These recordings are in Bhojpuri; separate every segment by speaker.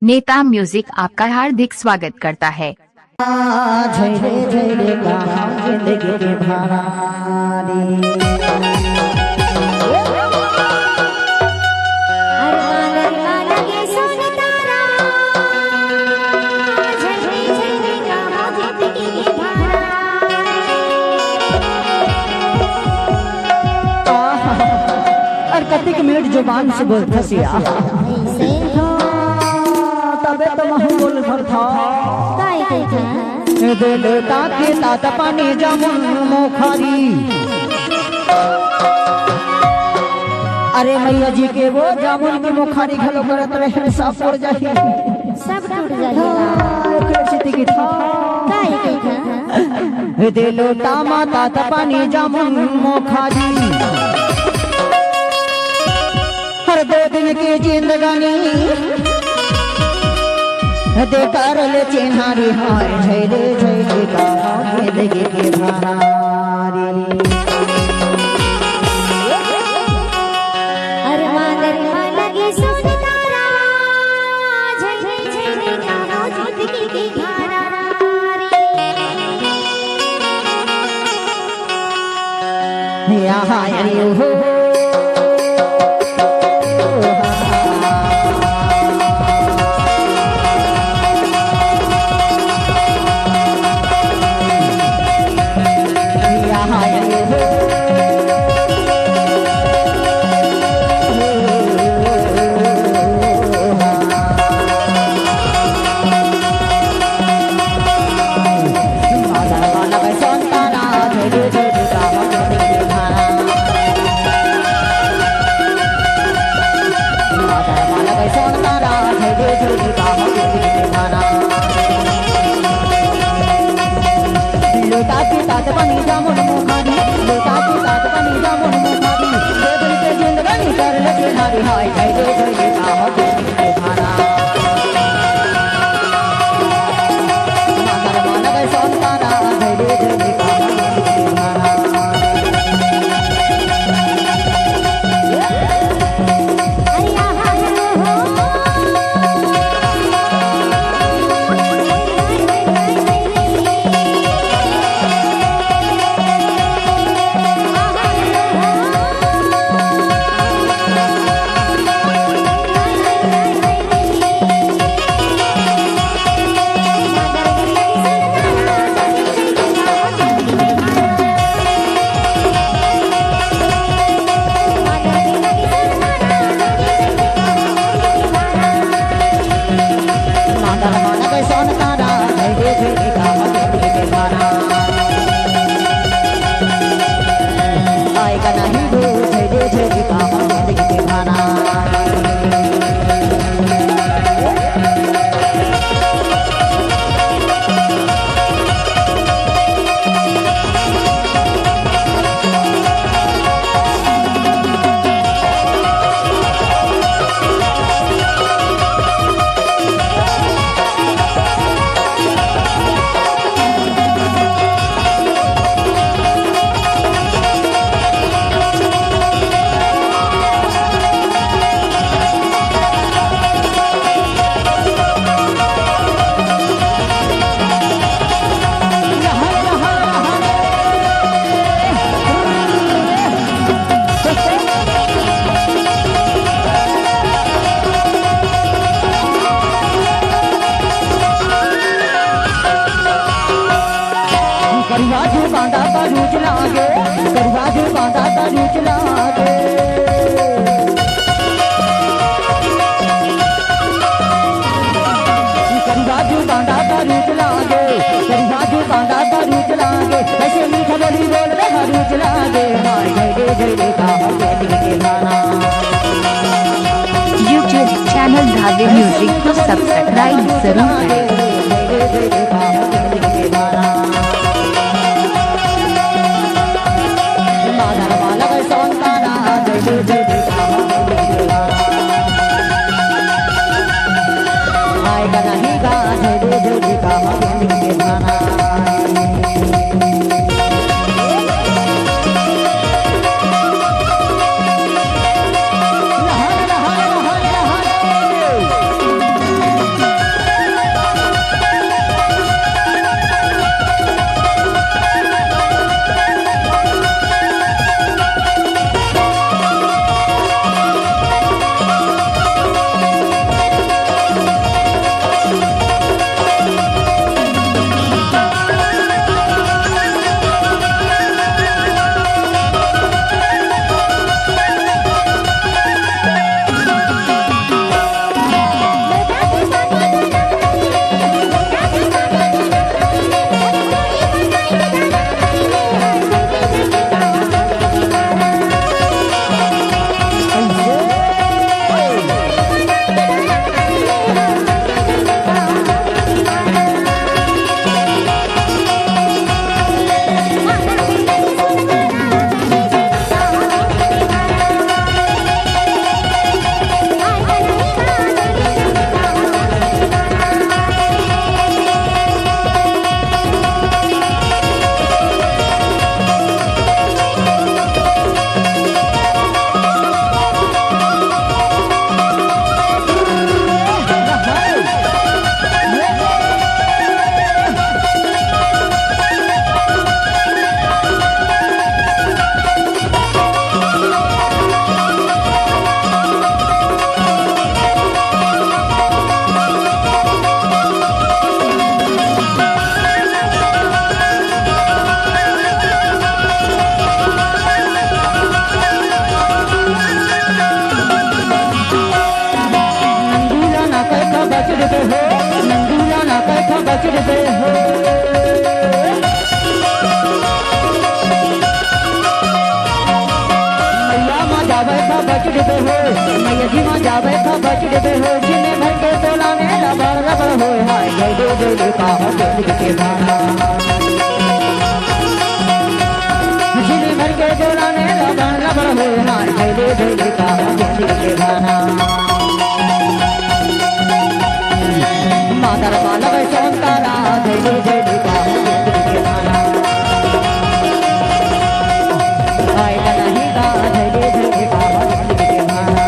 Speaker 1: नेता म्यूजिक आपका हार्दिक स्वागत करता है।
Speaker 2: जय रे जिंदगी के कतिक मिनट जुबान से बोल फसिया तबे तो महू बोल भर था दे ताके तात पानी जामुन मोखारी। अरे मैया जी के वो जामुन की मोखारी घलो करत रहे सब पड़ जाही
Speaker 3: सब टूट जाही
Speaker 2: की था दे लोटा माता तात पानी जामुन मोखारी। हर दो दिन की जिंदगानी दे कर ले चिन्हारी हाय जय रे का जिंदगी के भारी।
Speaker 3: अरे मां लगे सोने तारा जय रे का जिंदगी के भारी।
Speaker 2: यहाँ अरे हो पानी जामुन मुखारी लोटा की तात पानी जामुन मुखारी दे दिल के जिंदगानी कर ले नारी हाय जय रे का जिंदगी के भारा। माता माना गए संतारा जय रे का जिंदगी के भारा। करवाजू बांधा तारूच लागे करवाजू बांधा तारूच लागे करवाजू बांधा तारूच लागे करवाजू बांधा तारूच लागे ऐसे मीठा बोली बोल रे तारूच लागे हाय जय रे का जिंदगी के भारा।
Speaker 1: यूट्यूब चैनल धागे म्यूजिक को सब्सक्राइब जरूर करें।
Speaker 2: बजते हो मैया माँ जावे था बजते हो मैया जी माँ जावे था बजते हो जिन्हें भर के तोला में रबड़ रबड़ हो हाय जय जय का के गाना जिन्हें भर के तोला में रबड़ रबड़ हो हाय जय जय का के गाना मादर बालक सोनतारा जय जय का के गाना आय नहीं गा जय जय का के गाना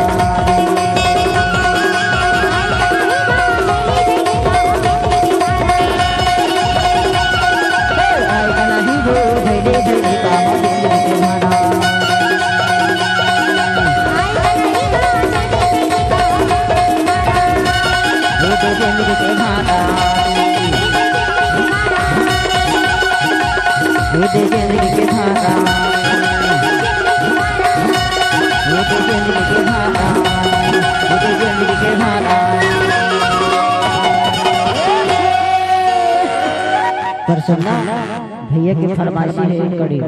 Speaker 2: पर सुनना भैया की फरमाइशी है कड़ी